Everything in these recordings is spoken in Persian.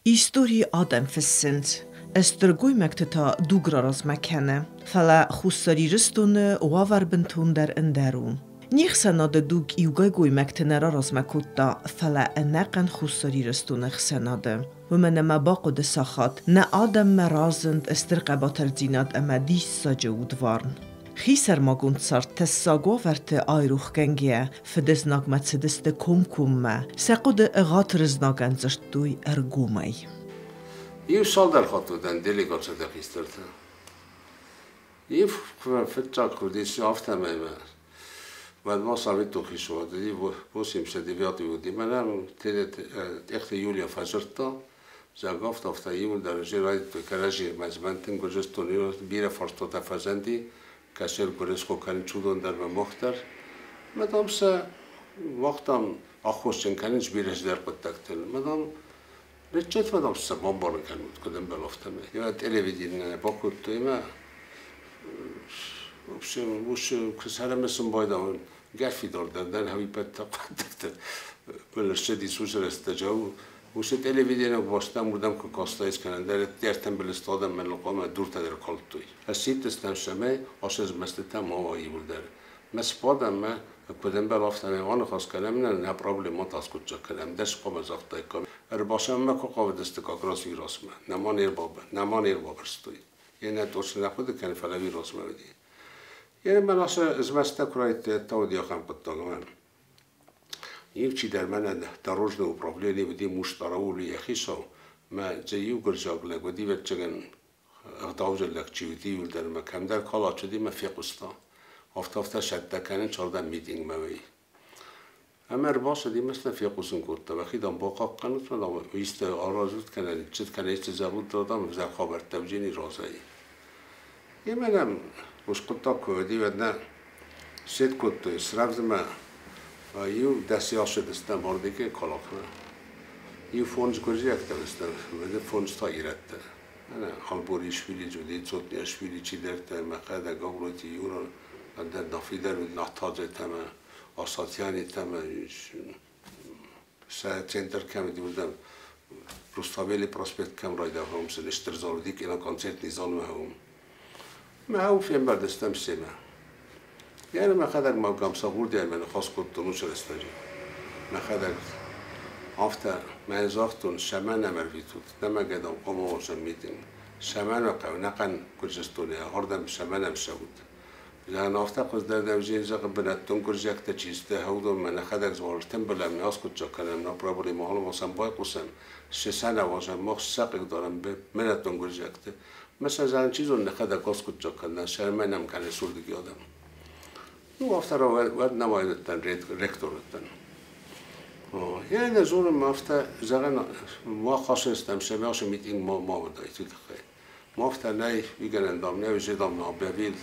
Истории Адам фссент. Эстргуй мектета дуграраз мекене. Фала хуссариристуне ваварбентун дер эндерун. Ніх سناد دوگ ایوگای گوی مکتنرا راز مکوتا فلا انقن خساریرستون خسناده و من ما باقود ساخات نه آدم مرازند استرقباتر دیناد اما دیس ساجود وارن. خیسر ماگوند سار تساگو ورت آیروخ گنگیه فدز ناگمت سدست کم ما سقود اغاترز ناگنزشت دوی ارگومی. یه سال در خاطودن دلیگات شده خیسترده. یه فتجا کردیسی آفتمه و ما سامی توخی شده دی بوسیم شدی بیاتی بودی منم اخت یولیا فجرتا زگافت افتا یول درجه رای تو کراجی مزمنتن گوجستونی رو بیره فرستو تفزندی کسر گرس خو کنی چودون در مختر مدام سه وقتم آخوشن کنیش بیرش در قطعتن مدام رجت مدام سه بمبار کنید کدام بلافتمه یا تلویزیون باکوت توی ما وش کسر مثل بایدم گفتی دادن همی پت بلشتی سوزر استجاو وش تلویزیون واسطم بودم که کاستایش کنن در تنبل استادم من لقام دور تدر کالتوی هسیت استم شمه آشز مستم هوایی بود در مسپادم ما کدام بلافتم آن خواست کنم نه پرابلمات از کجا کنم دست قام زاختای کنم باشم ما که قابل دست کاغراسی راسم نمانیر بابرستوی یعنی دوست نخود کنی فلوی راسم بدی یعنی من اصلا از مستکرایت تودیا خم قطعم یک چی در من در روز نو پرابلمی بودی مشتراولی خیسو ما جیو گرجاگله بودی و چگن اقداوج لکچی بودی و در مکان در کالا شدی ما فیقستا هفته شده کنن چهارده میتینگ موی اما رباس دی مثل فیقسون کرد و خیدم باقا کنند و ویست آرازود کنن چت کنه است زبون دادم و زر خبر توجینی رازایی یه منم وش قطع کودی و نه سید کد اسرافز ما یو دستی آشد استم باردی که کلاخنه یو فونز گویی اکتر استم ولی فونز تا ایرت نه خالبوریش ویلی جدی صوتیش ویلی چی درت مقعد گاوروتی یوران در دافیدر و ناتاجه تمام آساتیانی تمام سه چندر کم دیدم روستابیلی پروسپکت کم رایده هم سنشتر زاردی که اینا کنسرت نیزان هم ما هو فيلم بعد استمسنا يعني ما خدك ما قام صغور دي من خاص كنت نوش الاستاجي ما خدك عفتا ما زاختون شمان مرفيتوت لما قدام قوموا وشميتين شمان وقعوا نقن كرجستوني هردم شمان مشاود لأن عفتا قصد در وجين زاق بناتون كرجاك تجيسته هودو من خدك زوارتن بلا من أسكت جاكنا من أبرابري مهال وصم باي قسم شسنا واجم مخ ساقك دارم بمناتون كرجاكته مثلا زن چیزو نخدا کاس کجا کردن شرمنم کنه سردگی آدم نو افترا ود نمایدتن رکتورتن یعنی نزور ما افتا زغن ما خاص استم شمیاش میتینگ ما بدای تو دخه ما افتا نی بیگن اندام نی وجدام نابیل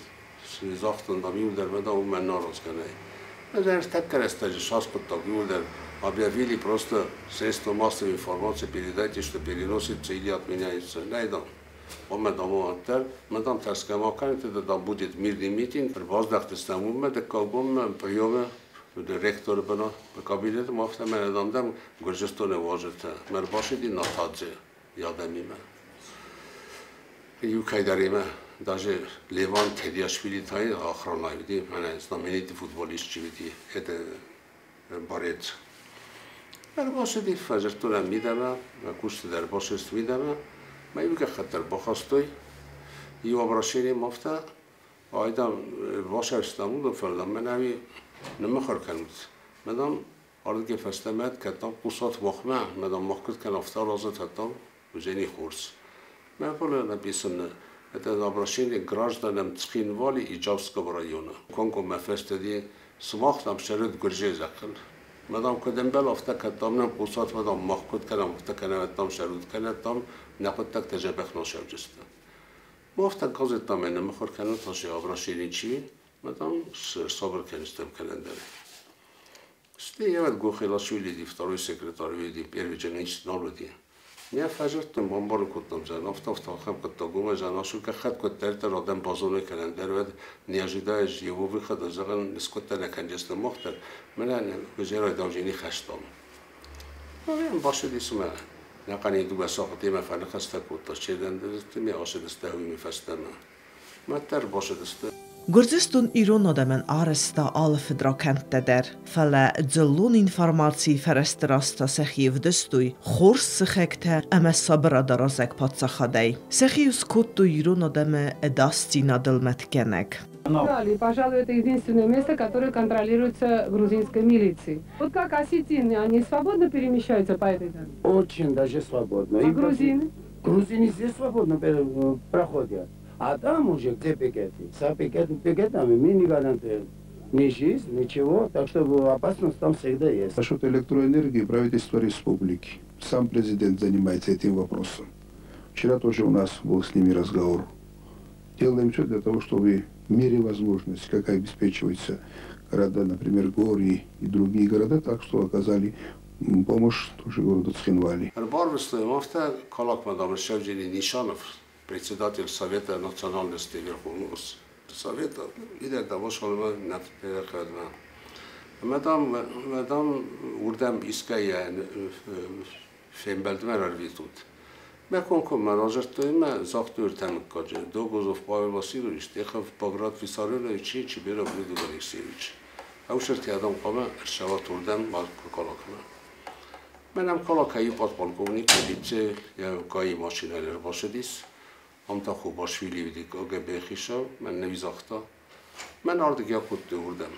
سیزاختن دامیول در مدا و من ناراض کنه مثلا تکر استاج شاس کتا بیول در آبیاویلی پروست سیستو ماستر اینفورماسیون پیریدایتش تو پیرینوسی چیلیات مینایست نیدم آمدم آنتر مدام تسکما کنید دادم بودید میردی میتین پر باز دخت استمون مد کابوم پیام رکتور بنا به کابینت مافت من ادامدم گرجستان واجد مر باشید این ناتاجه یادمی من یو کایداری من داجه لیوان تدیاشویلی تای آخرانای بدی من اسلامیتی فوتبالیست چی بدی اد بارید مر باشید فجرتون میدم و کوشت در باشست میدم ما يبقى خطر بخاستوي يو براشيني مفتا آيدام باشا استانبول فردام من همی نمخر کنید مدام آرد که فستمت کتام قصات وخمه مدام مخکت کن افتار رازت هتام وزینی خورس من بله نبیسن ات براشيني گراج دانم تسخين والی ایجابس کبرایونه کنکو مفست دی سماختم شرد گرجه زکل مدام کدام بل افتا کتام نم قصات مدام مخکت کنم افتا کنم اتام شرود کنم نقد تک تجربه نشود جسته. مافت کازت تامین نمیخور کنن تاشه آبراشینی چی؟ مدام صبر کنستم کنن داره. ستی یه وقت گوخیلا شویلی دیفتاروی سکرتاروی دی پیروی جنگیش نولدی. میا فجرتم بمبارو کتم زن افتا خم کتا گومه زناشو که خد کتر تر آدم بازونه کنن داره و نیازیدایش یهوی خد زغن نسکت نکنجست مختر. من وزیرای داوجینی خشتم. باشه دیسم نقني دوبا ساقطي ما فعل خسته كوتا شيدن دستمي عاشد استهوي مفستما ما تر باشد است Գործեստուն իրոն odəmən arısta alıfı drakəntdədər, fələ cıllun informasiyi fərəstırasta səxiv dստույxors sıxəktər əmə sabıra darazək patsaxadəy. Səxiv skottu ирон odəmə ədasti nadılmətkənək. Пожалуй, это единственное место, которое контролируется грузинской милицией. Вот как осетины, они свободно перемещаются по этой дороге? Очень даже свободно. А грузины? Грузины здесь свободно проходят. А там уже где пикеты? За пикетами мы не гарантируем ни жизнь, ничего. Так что опасность там всегда есть. Насчет электроэнергии правительство республики. Сам президент занимается этим вопросом. Вчера тоже у нас был с ними разговор. Делаем все для того, чтобы в мере возможности, как обеспечиваются города, например, Гори и другие города, так что оказали помощь тоже городу Цхинвали. Председатель Совета национальности Верховного Совета, лидер того, что мы наперекадем. Мадам урдам иская фембелдмер арвитут. ما کنم مناظر توی من زاخت ورتم کجا دو گذوف پای واسیر رویش دیخم باگرات فیساری رو چی بیرا بریدو داری سیریچ اوشرتی آدم قامه ارشوات وردم مال کلا کنم منم کلا کایی پات بالکونی کلیچه یا کایی ماشینالی رو باشه دیس هم تا خوب باشویلی بیدی که اگه بخیشا من نویزاختا من آردگی ها کود وردم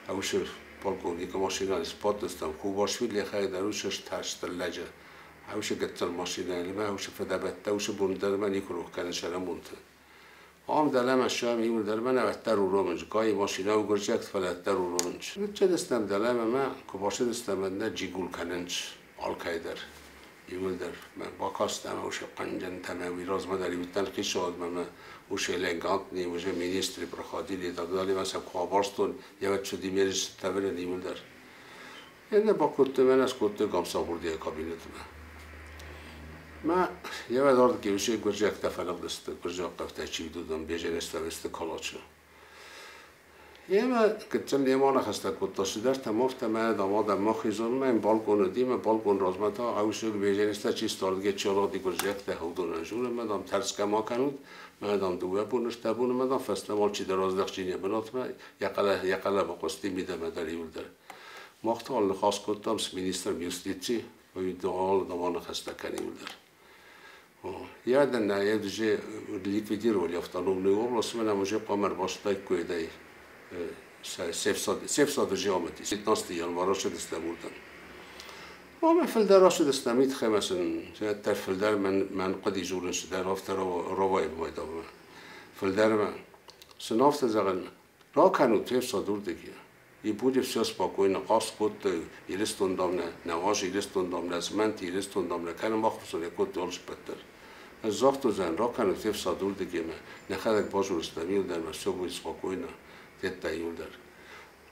اوشر بالکونی که ماشینالی سپات دستم خوب باشویلی خیلی دروشش ترشت لجه هوش قتل الماشينة اللي ما هوش فدبت هوش بندر من يكره كان شرم بنته هم دلم الشام يقول در من أتر ورمج قاي ماشينة وجرجت فلا أتر ورمج نتجد استم دلم ما كباش استم نجي يقول كننش القايدر يقول در من باكاست أما وش قنجن تمامي راز ما داري بتنقي شاد ما وش لينقانتني وش مينيستري برخادي لي دادالي مثلا خبرستون يوت شدي ميرش تبرن يقول در يعني باكوت من أسكوت قام صابردي كابينت ما یه وقت که میشه گرجه اکتفاق دست گرجه اکتفاق چی دودم بیشتر استوست کلاچه یه وقت که چند لیمان خسته کتاش در تماف تمام داماد ما خیزون من بالکن دیم بالکن رازمتا اوشق بیشتر است چی استارگی چالادی گرجه اکتفاق دونه جوره من دام ترس کم کنود من دام دوباره بونش تبونه من دام فست مال چی دراز داشتینی بنات من یکلا با قصدی میدم داری ولد مختال خاص کتام مینیستر میوستیچی و ایدال دامان خسته کنی ولد یادن یه دیگه لیکویدیرو لیافتانومنی اوبلاست من امروزه قامر باشتای کویدای سفساد جامعی سیتناستی یانوارا شد استمودن ما من فلدراش دستمید خمسن تر فلدر من قدی جورن شد در هفته روای باید آب فلدر من سنافت زغن را کنو سفساد دور دیگه يبودي في سياس باكوين قاس كنت يلستون دامنا نواش يلستون دامنا زمنت يلستون دامنا كان مخصوص يكون دولش بتر الزاخت زن را كانوا تيف صادول دقيمة نخدك باجور استميل در مسوق يسباكوينا تتايول در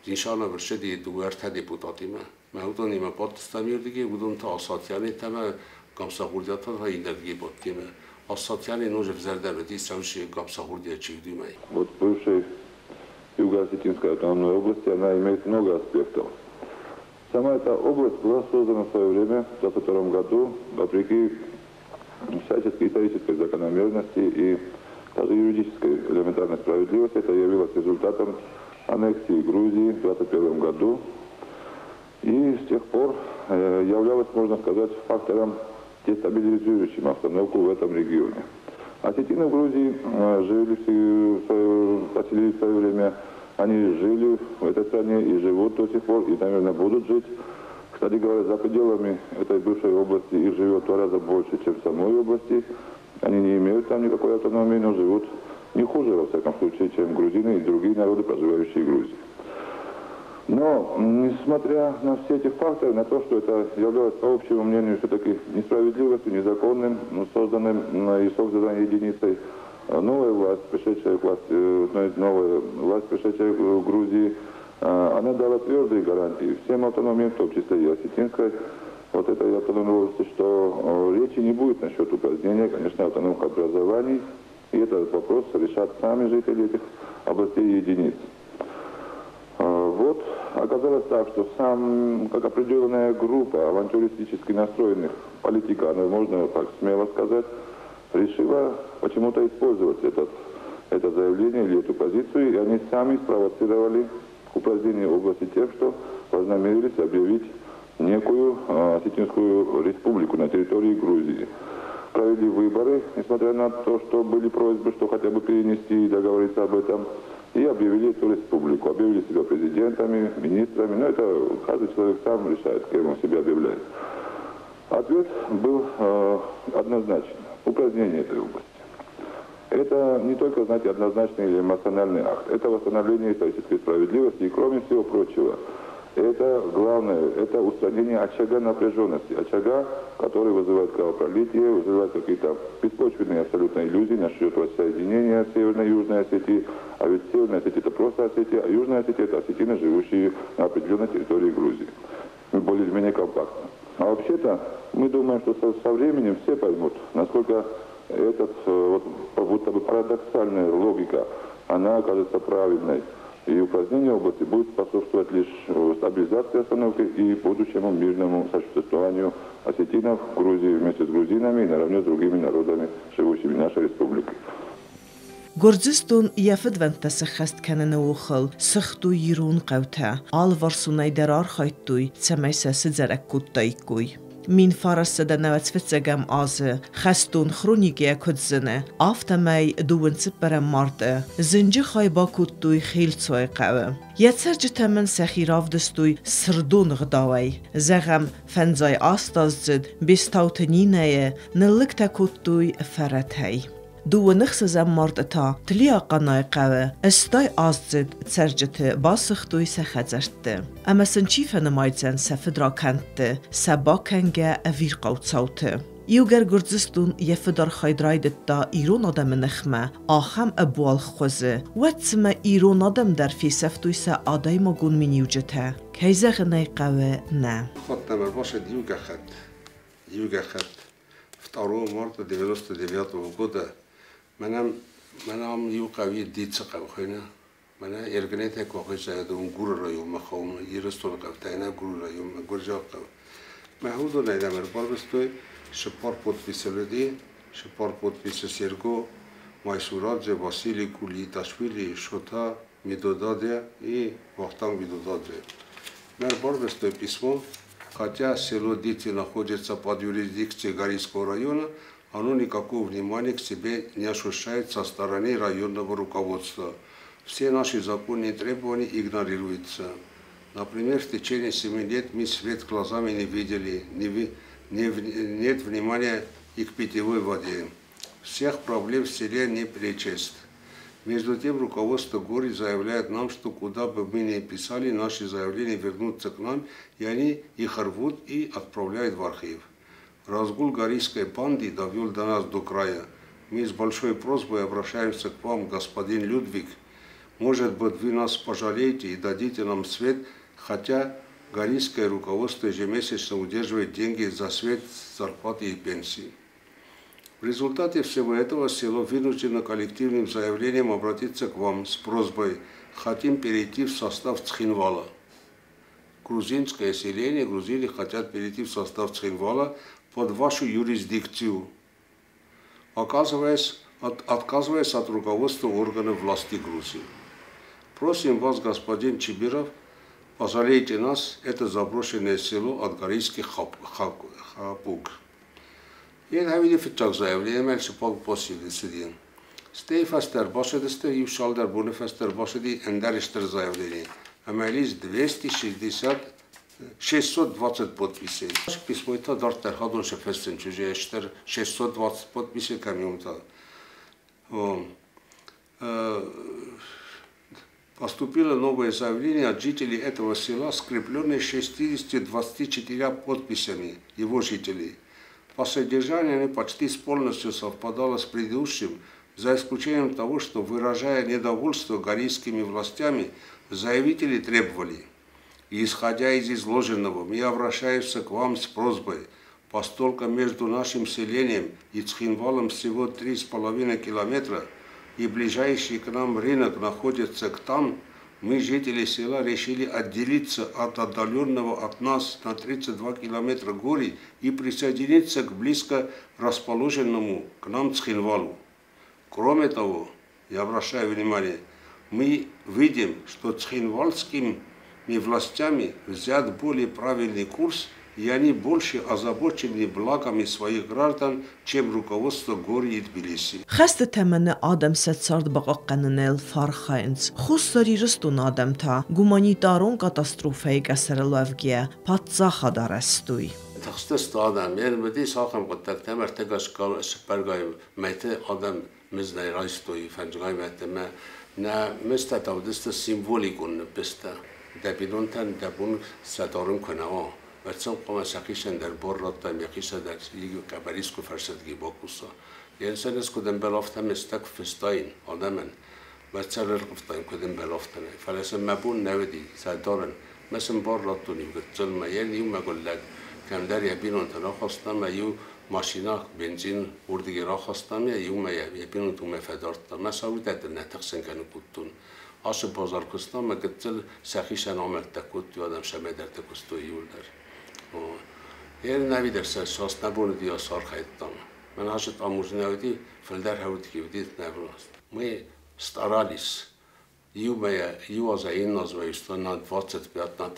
إن شاء الله برشدي دوارت هدي بوتاتيما ما هودوني ما بات استميل دقي ودون تا أساتياني تما قام سهوليات هاي دقي باتكيما أساتياني نوجف زردر ودي سوشي قام سهوليات شيء ماي. Вот бывший Юго-Осетинской автономной области, она имеет много аспектов. Сама эта область была создана в свое время, в 1922 году, вопреки всяческой исторической закономерности и даже юридической элементарной справедливости. Это явилось результатом аннексии Грузии в 1921 году. И с тех пор являлось, можно сказать, фактором, дестабилизирующим обстановку в этом регионе. Осетины в Грузии поселились в свое время, они жили в этой стране и живут до сих пор, и, наверное, будут жить. Кстати говоря, за пределами этой бывшей области их живет в 2 раза больше, чем в самой области. Они не имеют там никакой автономии, но живут не хуже, во всяком случае, чем грузины и другие народы, проживающие в Грузии. Но, несмотря на все эти факторы, на то, что это являлось, по общему мнению, все-таки несправедливостью, незаконным, созданным и созданной единицей, новая власть, пришедшая в Грузии, она дала твердые гарантии всем автономиям, в том числе и осетинской, вот этой автономной области, что речи не будет насчет упразднения, конечно, автономных образований, и этот вопрос решат сами жители этих областей и единиц. Вот оказалось так, что как определенная группа авантюристически настроенных политиканов, можно так смело сказать, решила почему-то использовать это заявление или эту позицию, и они сами спровоцировали упразднение области тем, что вознамерились объявить некую Осетинскую республику на территории Грузии. Провели выборы, несмотря на то, что были просьбы, что хотя бы перенести и договориться об этом, и объявили эту республику. Объявили себя президентами, министрами, но это каждый человек сам решает, кем он себя объявляет. Ответ был однозначен. Упразднение этой области. Это не только, знаете, однозначный или эмоциональный акт. Это восстановление исторической справедливости и, кроме всего прочего, это главное, это устранение очага напряженности. Очага, который вызывает кровопролитие, вызывает какие-то беспочвенные абсолютно иллюзии насчет воссоединения Северной и Южной Осетии. А ведь Северная Осетия это просто Осетия, а Южная Осетия это осетины, живущие на определенной территории Грузии. Более-менее компактно. А вообще-то мы думаем, что со временем все поймут, насколько вот будто бы парадоксальная логика, она окажется правильной. И упразднение области будет способствовать лишь стабилизации обстановки и будущему мирному сосуществованию осетинов в Грузии вместе с грузинами и наравне с другими народами, живущими в нашей республике. Գործիստուն եվդվենտը սխեստ կենենը ուխլ, սխտու իրուն կավթա, ալվարսունայ դերար խայտույ, ծեմայսը սձերեք կուտտայկույ. Մին ֆարասը դնավացվեցեգամ ազը, խեստուն խրոնիկե կոդզնը, ավտամայ դուվնցը պրամարտը, զնջի խայբա կուտտույ խիլցոյ կավը. Եծեր ջթեմն սեխիրավ դստույ սրդուն ғդավայ, զեղամ ֆենձայ աստազձդ, բիստավտնինայը, նլլիկ տակուտտույ ֆարաթայ. Դու նխսը զամարտը թլի ականայ կավը, աստայ ազձդ ծերջթը բասխտույ սեխածերտը. Ամասնչի ֆենամայցեն սեֆդրականտը, սաբակենգե վիր կավցավտը. Իուգեր գուրձստուն եվդար խայդրայդտա իրոն ադամը նխմը, ախամ ըբուալ խոզը, վեցմը իրոն ադամ դարֆի սեֆտույսը ադայ մոգուն մինիուջթը, կայզեղնայ կավը նա. Хотнамер баше Югахат 2 марта 99 года منم يوقعي ديت سقوخنا منا يرجنيت هيك وقش هذا نقول رأيهم مخاوم يرستون قفتنا نقول رأيهم نقول ما هو ده نيدا مربار بستوي شپار подписали شپار подписи Серго Майсурадзе Василий Кулиташвили Шота Медодаде и Вахтанг Медодаде. Мербар бستوي письмо, хотя село Дити находится под юрисдикцией Горийского района, оно никакого внимания к себе не ощущает со стороны районного руководства. Все наши законные требования игнорируются. Например, в течение 7 лет мы свет глазами не видели, нет внимания и к питьевой воде. Всех проблем в селе не перечесть. Между тем, руководство Гори заявляет нам, что куда бы мы ни писали, наши заявления вернутся к нам, и они их рвут и отправляют в архив. Разгул горийской банды довел до нас до края. Мы с большой просьбой обращаемся к вам, господин Людвиг. Может быть, вы нас пожалеете и дадите нам свет, хотя горийское руководство ежемесячно удерживает деньги за свет, зарплаты и пенсии. В результате всего этого село вынуждено коллективным заявлением обратиться к вам с просьбой «Хотим перейти в состав Цхинвала». Грузинское селение, грузины хотят перейти в состав Цхинвала под вашу юрисдикцию, отказываясь от руководства органов власти Грузии. Просим вас, господин Чибиров, пожалейте нас, это заброшенное село от горийских хапук. Jen havidi fitchak zaявление, мельче посили сидин. Стей фастер башедисте и шалдер буны фастер башеди эндериштер заявление. Амелиз 620 подписей. Письмо это дартер хадон шефестен чуже эштер 620 подписей камиумта. Поступило новое заявление от жителей этого села, скрепленное 624 подписями его жителей. По содержанию они почти полностью совпадало с предыдущим, за исключением того, что, выражая недовольство горийскими властями, заявители требовали. И исходя из изложенного, мы обращаемся к вам с просьбой, поскольку между нашим селением и Цхинвалом всего 3,5 километра, и ближайший к нам рынок находится там, Мы, жители села, решили отделиться от отдаленного от нас на 32 километра горы и присоединиться к близко расположенному к нам Цхинвалу. Кроме того, я обращаю внимание, мы видим, что цхинвальскими властями взят более правильный курс, и они больше озабочены благами своих граждан, чем руководство Гори и Тбилиси. خست تمنه آدم ست سارد بقا قننل فارخاینز خستاری رستون آدم تا گمانی دارون کاتاستروفه گسر لوفگیه پاتزاخا دارستوی. تخصص آدم یعنی بدی ساخم قطعه تمر تگاش کار سپرگای میته آدم مزنای رایستوی فنجگای میته ما نه مست تودست سیمبولیکون بسته دبیرون تن دبون ستارم کنه ها برسم قوم سقیشن در بار رات میقیش در یکی کبریسکو فرسدگی با کوسا یعنی سرس کدام بلافتم استک فستاین آدمن برسر رفتم کدام بلافتنه فلسه مبون نودی سدارن مثل بار راتونی بگذل ما یعنی یوم مگلگ کم در یبینون ترا خواستم و یو ماشینا بنزین وردگی را خواستم یا یوم یبینون تو مفدارتم مساوی در نتقسن کنه کتون آش بازار کستم مگذل سخیشن آمد تکوت یادم شمه در تکستو یول در یعنی نوی در سرساس نبوند یا سار خیدتم من هاشت آموز نودی فلدر هودی که ودید نبونست می ستارالیس یو از این نازویستان نا 20 بیاد نا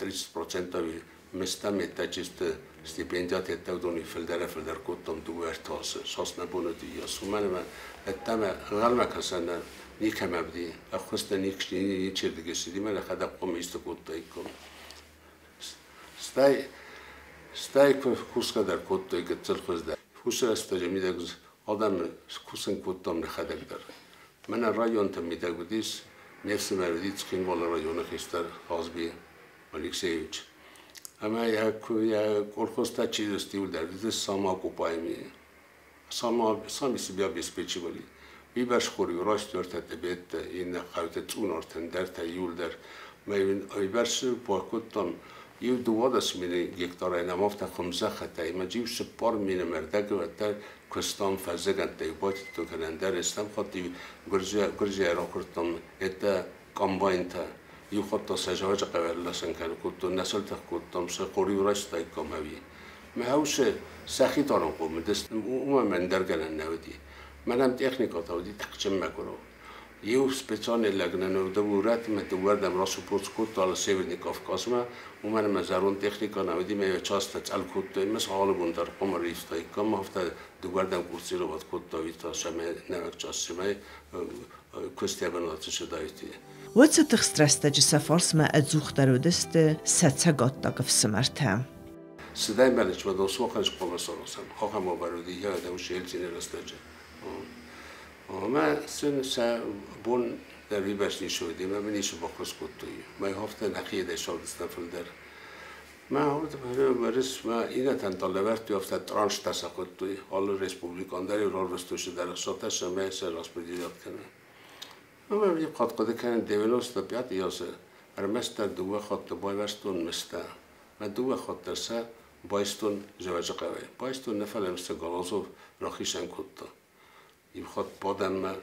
30% مستم اتجست stipendiat ettevdoni فلدر کتم دو ارتاس ساس نبوند یا سومن من اتم غلم کسان نیکم ابدی اخوست نیکشی نیچر دیگه سیدی من خدا قوم است کت ایکم ستای خوشگل در کت ای گذر خوش در خوش است جمی دکز آدم خوشن کتم نخدک در من رایون تم میدک بدیس نفس مردید سکین والا رایون خیستر خازبی مالیکسیوچ اما یا کلخوستا چیز استیول در دیز ساما کوپایمی سامی سبیا بیسپیچی ولی بیبرش خوری راش دارت تبیت این خواهد تون آرتن در تیول در بیبرش با کتم یو دوادش مینه یک داره نمافت خمزه خطایی ما جیو سپار مینه مردک و در کستان فزگن تیباتی تو کنن در استم خواهدی گرجی را کردم اتا کامباین تا یو خود تا سجاوج قبل لسن کنه کتون نسل تا کتم سه خوری راش تایی کاموی ما هوش سخی تارم قوم دست من درگنن نودی منم تکنیکات آودی تقچم مکرو یو سپیچان لگنن و دورت متوردم راسو پوچ کت تا سیونی کافکاس ما و من مزارون تکنیکا نودی می چاست تل کت مثل حال بندر قم ریفتای کم هفته دوردم کورسی رو باد کت تا ویتا شما نمک چاست شما کستی بناتش دایتی وقت تخسترسته جسافارس ما ادزوخ درودست ستسگات داغف سمرتم صدای ملش و دوست وقتش قم سراسم خواهم آورودی یا دوش هلچینی رستجه ما سن بون در بیبش نیشودی ما منیش با خود کتوی ما هفته نخیه شال استفل در ما هفته برس ما اینا تنطلبرت یافته ترانش تساقط توی حال رسپوبلیکان داری رال رستوش در ساتش ما سر راست بدیدات کنه ما بیب خود قده کنن دیونوست بیاد یاسه ارمست دوه خود بای ورستون مسته ما دوه خود درسه بایستون جواج قوی بایستون نفر مست گالازو راخیشن کتا این خود بادم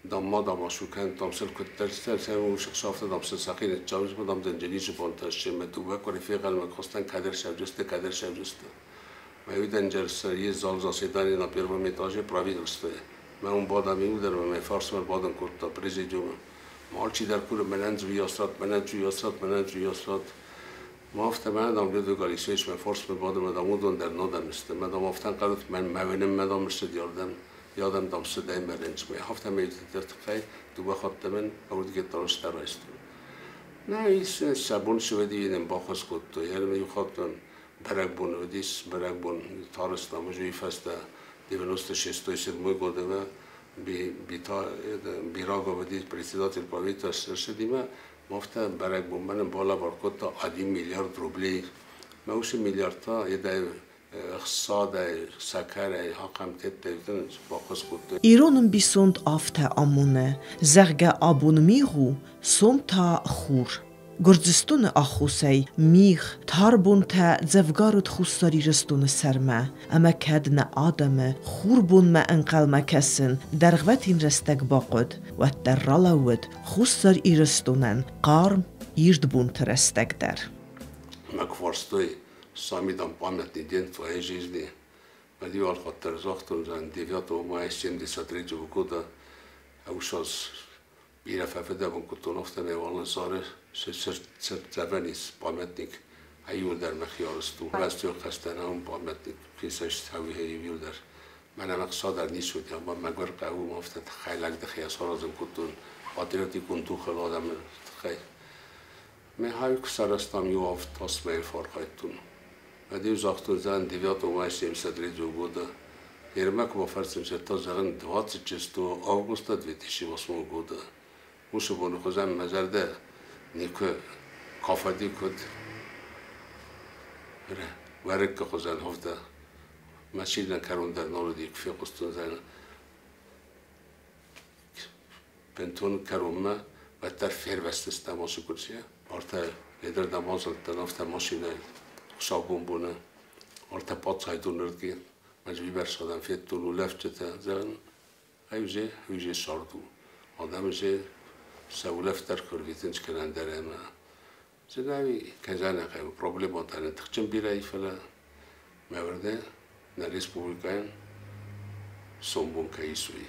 دام شوکن دامسل کتر سر و شخصافت دامسل ساقین جامش بدم دنجلی جبان تاشه مدوبه کاری فیقل مکستن کدر شبجسته ما یه دنجر سری زال زاسیدانی نپیر و میتاجه پراوی درسته ما اون بادم میو در و فارس مر بادم کرد پرزیدیوم مالچی در کور مننج ویاسات ما افت من دام دو گالیسیش من فارس مر بادم دامودون در نادم است من دام افتن قدرت من مونم مدام مرشد یادم دام صدای مرنج می هفته می‌دید در تقی دو بخاطر من اول دیگه تلاش درست نه ایش شبون شودی اینم باخش کد تو یعنی می خاطر برگ بون تارست نموجی فسته دیونوست شستوی شد موی گوده و بیراغ ودی پرسیدات الپاویت شدیم مفته برگ بون من بالا بارکد تا 10 میلیارد روبلی موش میلیارد تا یه اقتصاد سکر حقم تدیدن باخش کد ایرانم بیسوند آفته آمونه زرگ آبون میغو سوم تا خور Գորձստունը ախուսեի միղ թարբոնթա ձևգարոտ խուսարիրստունը սերմա ամակադնա ադամը խուրբոնմա ընկալմակասն դարղվատին ռստակ բaqod վատտռալավդ խուսար իրստունան qarm ирдбун трестегдер. Макворстой сами там памятный день твоей жизни. Подивал хотел завтра за 9 мая 73 года. А ушас бира фафеда бун кутуновта не волны сары серцевенис памятник. А юлдер махиарсту. Вестил хастенам памятник. Кисаш тави هي юлдер. من مقصد نیست یا ما مگر قهوه مفتد خیلی دخیل سرازم کتون آتیراتی کنتو خلادم خیلی من های کسرستم یو افت تصمیم فرقایتون و دیو زاختون زن 9 ماه 73 года Ермак во фарсенче то заган 26 августа 2008 года мушу бону хозам мазарда нико кафади код варек хозан хофта машина карундар нордик фиқустун зан пентон карума баттар фервестес тамошу кучия орта ледер дамозал танофта машина шабун орта подсайдунерги مجبور شدم فیتون و لفته زن ایوجه شاردو آدمشه سولفتر کردیتنش کنن داره ما زنایی کجانه که پروبلمات دارن تخچم بیرایی فلا مورده نه ریسپوبلیکان سومبون که ایسوی